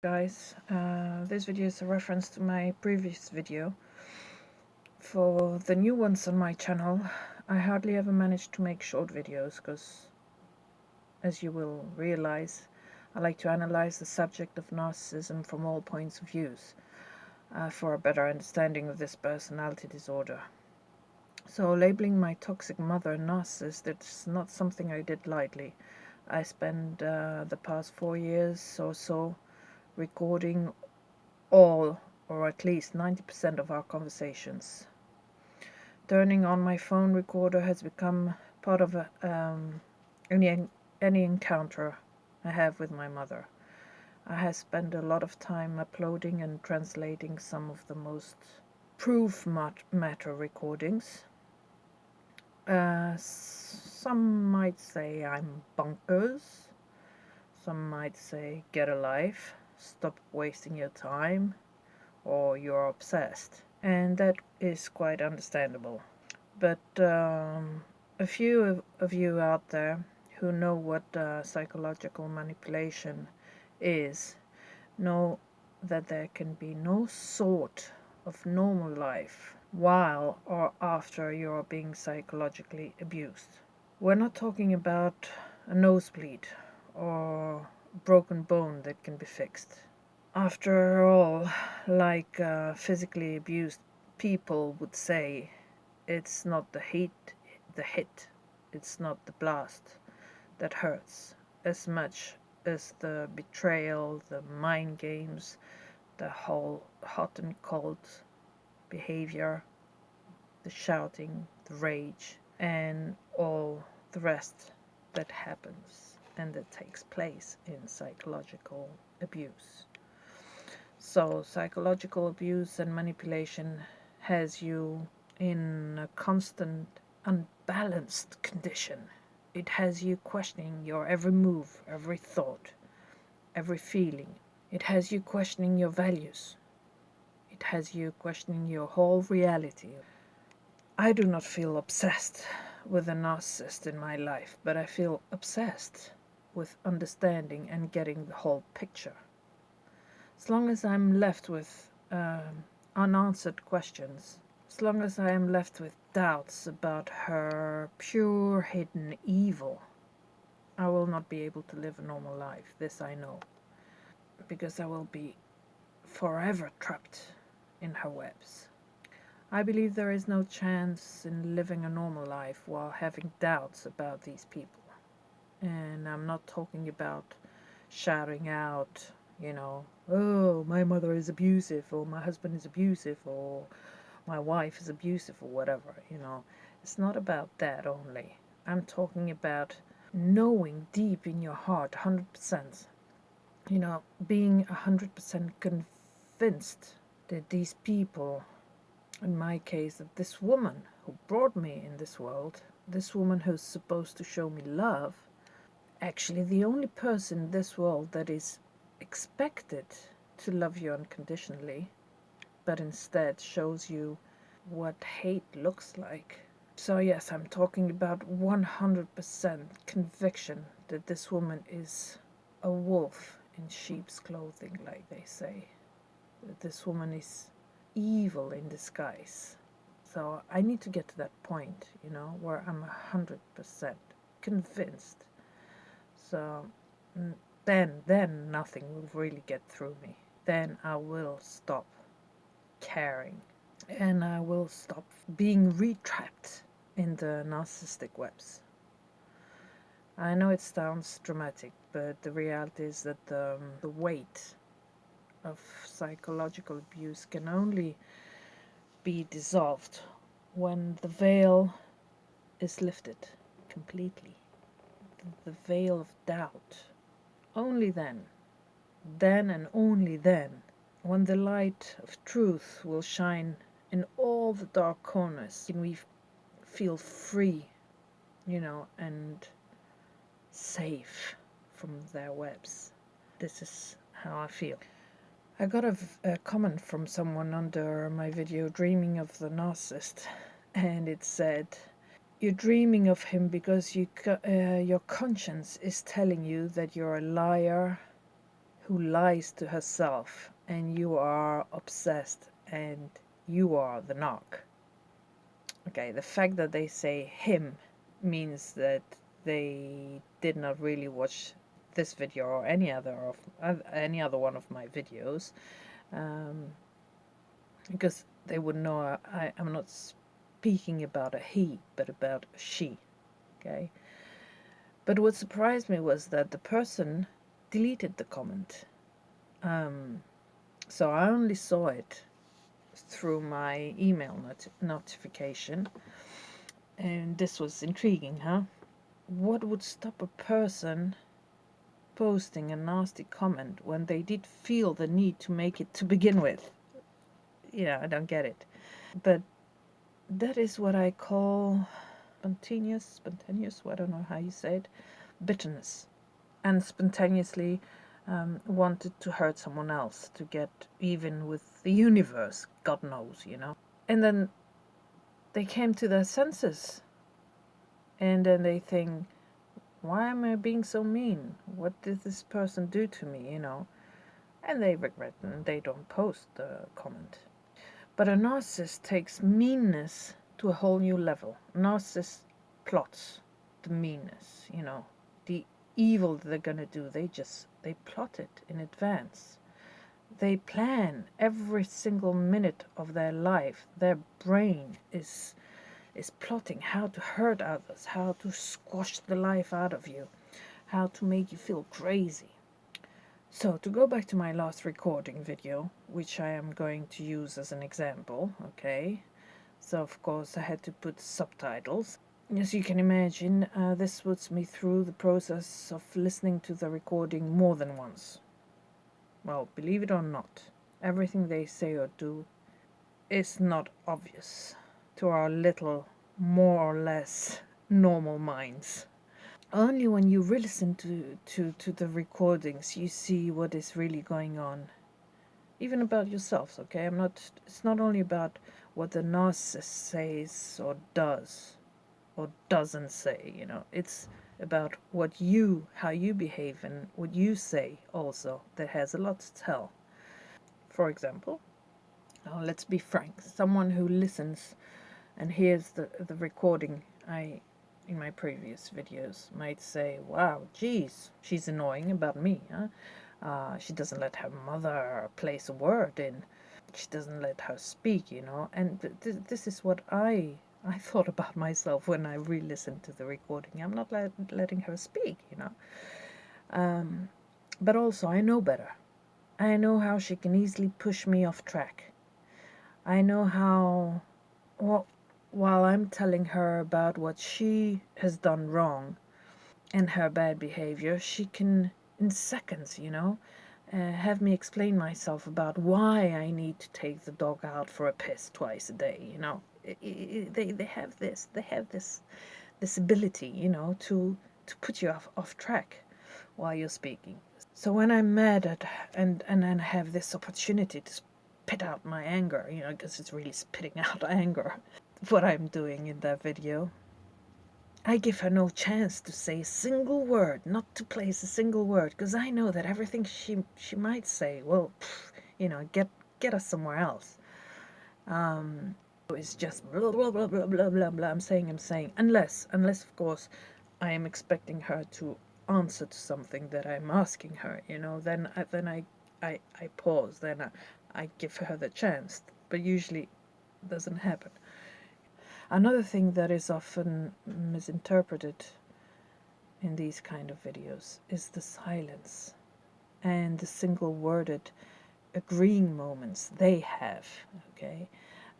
Guys, this video is a reference to my previous video. For the new ones on my channel, I hardly ever manage to make short videos because, as you will realize, I like to analyze the subject of narcissism from all points of views for a better understanding of this personality disorder. So labeling my toxic mother a narcissist, it's not something I did lightly. I spent the past 4 years or so recording all, or at least 90% of our conversations. Turning on my phone recorder has become part of any encounter I have with my mother. I have spent a lot of time uploading and translating some of the most proof matter recordings. Some might say I'm bonkers. Some might say get a life, stop wasting your time, or you're obsessed. And that is quite understandable. But a few of you out there who know what psychological manipulation is know that there can be no sort of normal life while or after you're being psychologically abused. We're not talking about a nosebleed or a broken bone that can be fixed. After all, like physically abused people would say, it's not the hit, it's not the blast that hurts as much as the betrayal, the mind games, the whole hot and cold behavior, the shouting, the rage, and all the rest that happens and that takes place in psychological abuse. So psychological abuse and manipulation has you in a constant unbalanced condition. It has you questioning your every move, every thought, every feeling. It has you questioning your values. It has you questioning your whole reality. I do not feel obsessed with a narcissist in my life, but I feel obsessed with understanding and getting the whole picture. As long as I'm left with unanswered questions, as long as I am left with doubts about her pure hidden evil, I will not be able to live a normal life. This I know. Because I will be forever trapped in her webs. I believe there is no chance in living a normal life while having doubts about these people. And I'm not talking about shouting out, oh, my mother is abusive, or my husband is abusive, or my wife is abusive, or whatever, It's not about that only. I'm talking about knowing deep in your heart, 100%, being 100% convinced that these people, in my case, that this woman who brought me in this world, this woman who's supposed to show me love, actually the only person in this world that is expected to love you unconditionally, but instead shows you what hate looks like. So yes, I'm talking about 100% conviction that this woman is a wolf in sheep's clothing, like they say. That this woman is evil in disguise. So I need to get to that point, where I'm 100% convinced. So then nothing will really get through me. Then I will stop caring, and I will stop being retrapped in the narcissistic webs. I know it sounds dramatic, but the reality is that the weight of psychological abuse can only be dissolved when the veil is lifted completely. The veil of doubt. Only then and only then, when the light of truth will shine in all the dark corners, can we feel free, and safe from their webs. This is how I feel. I got a comment from someone under my video dreaming of the narcissist, and it said, you're dreaming of him because your conscience is telling you that you're a liar who lies to herself, and you are obsessed and you are the narc. Okay, the fact that they say him means that they did not really watch this video or any other one of my videos, because they would know I'm not speaking about a he, but about a she. Okay, but what surprised me was that the person deleted the comment. So I only saw it through my email notification, and this was intriguing, huh? What would stop a person posting a nasty comment when they did feel the need to make it to begin with? Yeah, I don't get it. But that is what I call spontaneous, I don't know how you say it, bitterness. And spontaneously wanted to hurt someone else, to get even with the universe, God knows, you know. And then they came to their senses, and then they think, why am I being so mean? What did this person do to me, you know? And they regret and they don't post the comment. But a narcissist takes meanness to a whole new level. A narcissist plots the meanness, you know, the evil that they're gonna do. They plot it in advance. They plan every single minute of their life. Their brain is plotting how to hurt others, how to squash the life out of you, how to make you feel crazy. So to go back to my last recording video, which I am going to use as an example, okay? So of course I had to put subtitles. As you can imagine, this puts me through the process of listening to the recording more than once. Well, believe it or not, everything they say or do is not obvious to our little, more or less normal minds. Only when you re-listen to the recordings you see what is really going on. Even about yourselves, okay? It's not only about what the narcissist says or does or doesn't say, you know. It's about how you behave and what you say also that has a lot to tell. For example, let's be frank, someone who listens and hears the recording in my previous videos might say, wow, geez, she's annoying about me, huh? She doesn't let her mother place a word in. She doesn't let her speak, you know. And this is what I thought about myself when I re-listened to the recording. I'm not letting her speak, you know. But also, I know better. I know how she can easily push me off track. I know how, well, while I'm telling her about what she has done wrong and her bad behavior, she can, in seconds, you know, have me explain myself about why I need to take the dog out for a piss twice a day, you know. They have this ability, you know, to put you off track while you're speaking. So when I'm mad at and then have this opportunity to spit out my anger, you know, because it's really spitting out anger, what I'm doing in that video, I give her no chance to say a single word, not to place a single word, because I know that everything she might say will, you know, get us somewhere else. It's just blah blah blah blah blah blah blah. I'm saying, unless of course I am expecting her to answer to something that I'm asking her. You know, then I pause. Then I give her the chance, but usually it doesn't happen. Another thing that is often misinterpreted in these kind of videos is the silence and the single-worded agreeing moments they have. Okay,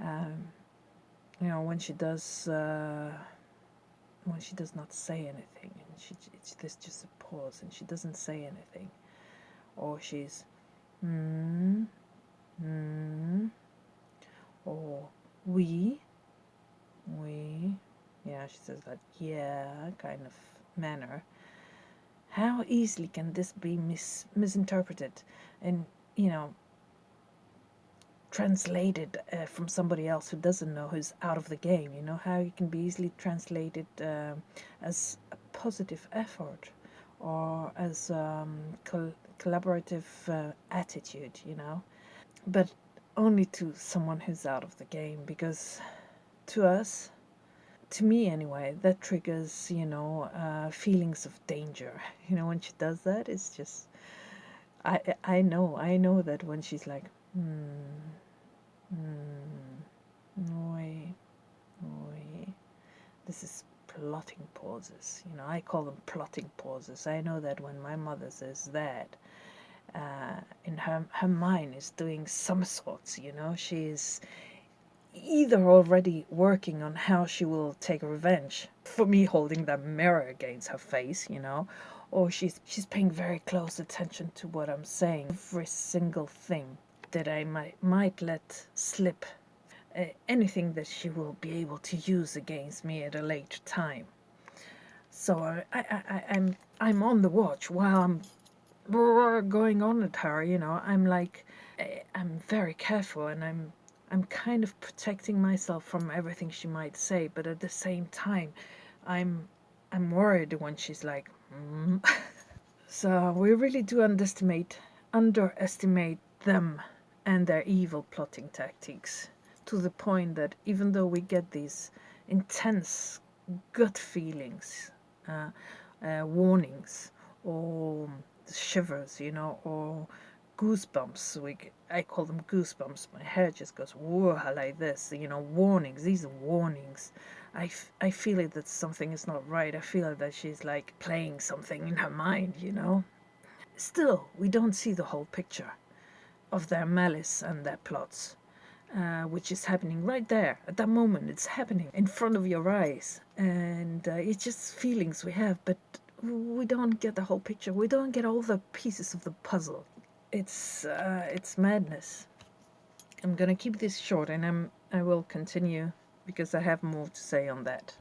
you know, when she does not say anything, and there's just a pause, and she doesn't say anything, or she's or we, yeah, she says that yeah kind of manner. How easily can this be misinterpreted and, you know, translated from somebody else who doesn't know, who's out of the game, you know, how it can be easily translated as a positive effort or as collaborative attitude, you know, but only to someone who's out of the game, because to us, to me anyway, that triggers, you know, feelings of danger. You know, when she does that, it's just, I know that when she's like, oi, oi, this is plotting pauses. You know, I call them plotting pauses. I know that when my mother says that, in her mind is doing some sorts, you know, she's either already working on how she will take revenge for me holding that mirror against her face, you know, or she's paying very close attention to what I'm saying, every single thing that I might let slip, anything that she will be able to use against me at a later time. So I'm on the watch while I'm going on at her, you know. I'm like, I'm very careful, and I'm kind of protecting myself from everything she might say, but at the same time, I'm worried when she's like, So we really do underestimate them and their evil plotting tactics, to the point that even though we get these intense gut feelings, warnings, or shivers, you know, or goosebumps. I call them goosebumps. My hair just goes whoa like this. You know, warnings. These are warnings. I feel it that something is not right. I feel it that she's like playing something in her mind, you know. Still, we don't see the whole picture of their malice and their plots, which is happening right there at that moment. It's happening in front of your eyes, and it's just feelings we have, but we don't get the whole picture. We don't get all the pieces of the puzzle. It's madness. I'm gonna keep this short, and I will continue because I have more to say on that.